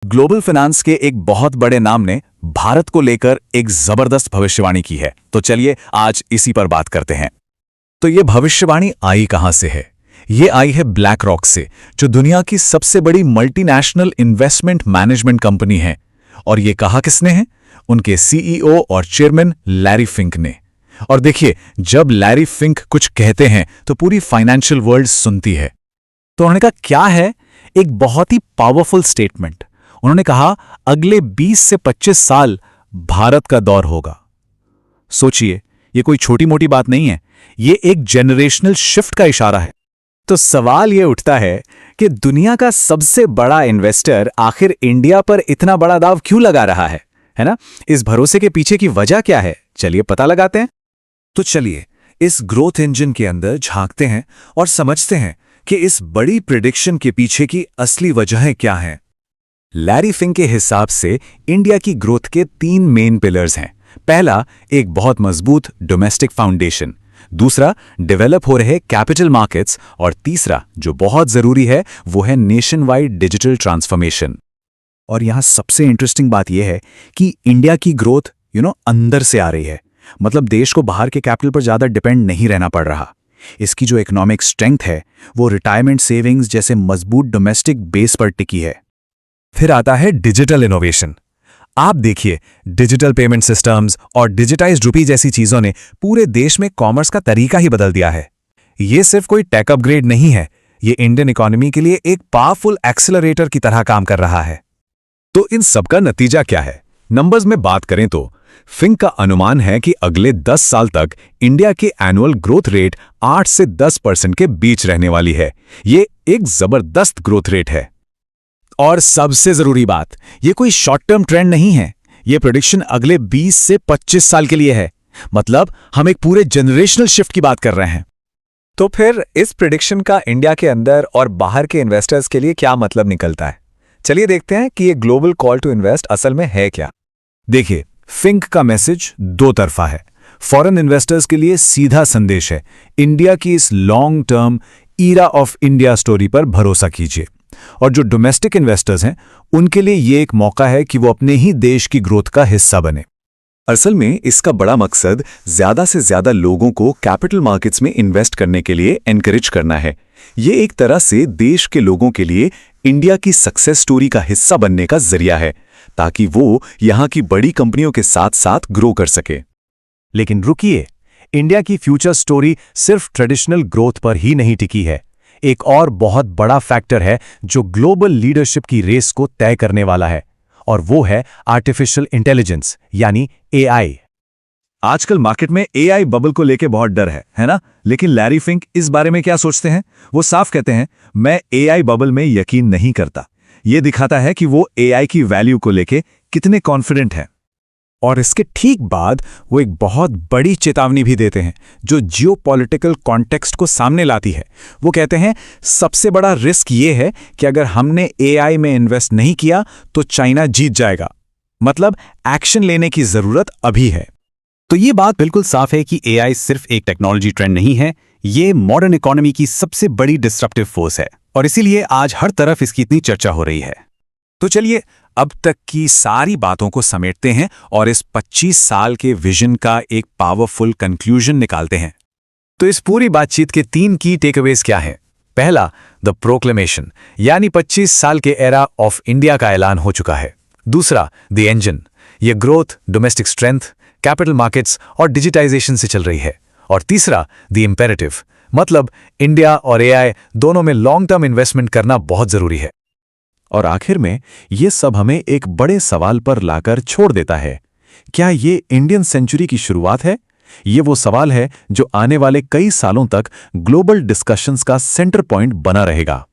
Global finance के एक बहुत बड़े नाम ने भारत को लेकर एक जबरदस्त भविष्यवाणी की है। तो चलिए आज इसी पर बात करते हैं। तो ये भविष्यवाणी आई कहां से है? ये आई है ब्लैक रॉक से, जो दुनिया की सबसे बड़ी मल्टीनेशनल इन्वेस्टमेंट मैनेजमेंट कंपनी है। और ये कहा किसने है? उनके सीईओ और चेयरमैन लैरी फिंक ने। और देखिए, जब लैरी फिंक कुछ कहते हैं तो पूरी फाइनेंशियल वर्ल्ड सुनती है। तो उन्होंने कहा क्या है? एक बहुत ही पावरफुल स्टेटमेंट। उन्होंने कहा अगले 20 से 25 साल भारत का दौर होगा। सोचिए, ये कोई छोटी मोटी बात नहीं है, ये एक जेनरेशनल शिफ्ट का इशारा है। तो सवाल ये उठता है कि दुनिया का सबसे बड़ा इन्वेस्टर आखिर इंडिया पर इतना बड़ा दाव क्यों लगा रहा है ना? इस भरोसे के पीछे की वजह क्या है? चलिए पता लगाते हैं। तो चलिए इस ग्रोथ इंजन के अंदर झांकते हैं और समझते हैं कि इस बड़ी प्रेडिक्शन के पीछे की असली वजहें क्या हैं। लैरी फिंक के हिसाब से इंडिया की ग्रोथ के 3 मेन पिलर्स हैं। पहला, एक बहुत मजबूत डोमेस्टिक फाउंडेशन। दूसरा, डेवलप हो रहे कैपिटल मार्केट्स। और तीसरा, जो बहुत जरूरी है, वो है नेशन वाइड डिजिटल ट्रांसफॉर्मेशन। और यहां सबसे इंटरेस्टिंग बात यह है कि इंडिया की ग्रोथ अंदर से आ रही है। मतलब देश को बाहर के कैपिटल पर ज्यादा डिपेंड नहीं रहना पड़ रहा। इसकी जो इकोनॉमिक स्ट्रेंथ है वो रिटायरमेंट सेविंग्स जैसे मजबूत डोमेस्टिक बेस पर टिकी है। फिर आता है डिजिटल इनोवेशन। आप देखिए, डिजिटल पेमेंट सिस्टम्स और डिजिटाइज्ड रुपी जैसी चीजों ने पूरे देश में कॉमर्स का तरीका ही बदल दिया है। ये सिर्फ कोई टेक अपग्रेड नहीं है, ये इंडियन इकोनॉमी के लिए एक पावरफुल एक्सेलरेटर की तरह काम कर रहा है। तो इन सबका नतीजा क्या है? नंबर्स में बात करें तो फिंक का अनुमान है कि अगले 10 साल तक इंडिया के एनुअल ग्रोथ रेट 8 से 10% के बीच रहने वाली है। ये एक जबरदस्त ग्रोथ रेट है। और सबसे जरूरी बात, ये कोई शॉर्ट टर्म ट्रेंड नहीं है। ये प्रेडिक्शन अगले 20 से 25 साल के लिए है। मतलब हम एक पूरे जनरेशनल शिफ्ट की बात कर रहे हैं। तो फिर इस प्रेडिक्शन का इंडिया के अंदर और बाहर के इन्वेस्टर्स के लिए क्या मतलब निकलता है? चलिए देखते हैं कि ये ग्लोबल कॉल टू इन्वेस्ट असल में है क्या। देखिए, फिंक का मैसेज दो तरफा है। फॉरेन इन्वेस्टर्स के लिए सीधा संदेश है, इंडिया की इस long term era of India story पर भरोसा कीजिए। और जो डोमेस्टिक इन्वेस्टर्स हैं, उनके लिए ये एक मौका है कि वो अपने ही देश की ग्रोथ का हिस्सा बने। असल में इसका बड़ा मकसद ज्यादा से ज्यादा लोगों को कैपिटल मार्केट्स में इन्वेस्ट करने के लिए एनकरेज करना है। ये एक तरह से देश के लोगों के लिए इंडिया की सक्सेस स्टोरी का हिस्सा बनने का जरिया है, ताकि वो यहां की बड़ी कंपनियों के साथ साथ ग्रो कर सके। लेकिन रुकिए, इंडिया की फ्यूचर स्टोरी सिर्फ ट्रेडिशनल ग्रोथ पर ही नहीं टिकी है। एक और बहुत बड़ा फैक्टर है जो ग्लोबल लीडरशिप की रेस को तय करने वाला है, और वो है आर्टिफिशियल इंटेलिजेंस यानी एआई। आजकल मार्केट में एआई बबल को लेके बहुत डर है ना? लेकिन लैरी फिंक इस बारे में क्या सोचते हैं? वो साफ कहते हैं, मैं एआई बबल में यकीन नहीं करता। ये दिखाता है कि वो एआई की वैल्यू को लेके कितने कॉन्फिडेंट हैं। और इसके ठीक बाद वो एक बहुत बड़ी चेतावनी भी देते हैं, जो जियोपॉलिटिकल कॉन्टेक्स्ट को सामने लाती है। वो कहते हैं सबसे बड़ा रिस्क ये है कि अगर हमने एआई में इन्वेस्ट नहीं किया तो चाइना जीत जाएगा। मतलब एक्शन लेने की जरूरत अभी है। तो ये बात बिल्कुल साफ है कि एआई सिर्फ एक टेक्नोलॉजी ट्रेंड नहीं है, ये मॉडर्न इकोनॉमी की सबसे बड़ी डिस्ट्रप्टिव फोर्स है। और इसीलिए आज हर तरफ इसकी इतनी चर्चा हो रही है। तो चलिए अब तक की सारी बातों को समेटते हैं और इस 25 साल के विजन का एक पावरफुल कंक्लूजन निकालते हैं। तो इस पूरी बातचीत के 3 की टेकअवेज क्या है? पहला, द प्रोक्लेमेशन, यानी 25 साल के एरा ऑफ इंडिया का ऐलान हो चुका है। दूसरा, द इंजन, ये growth, domestic strength, capital markets और डिजिटाइजेशन से चल रही है। और तीसरा, द इंपेरेटिव, मतलब इंडिया और एआई दोनों में लॉन्ग टर्म इन्वेस्टमेंट करना बहुत जरूरी है। और आखिर में ये सब हमें एक बड़े सवाल पर लाकर छोड़ देता है, क्या ये इंडियन सेंचुरी की शुरुआत है? ये वो सवाल है जो आने वाले कई सालों तक ग्लोबल डिस्कशंस का सेंटर पॉइंट बना रहेगा।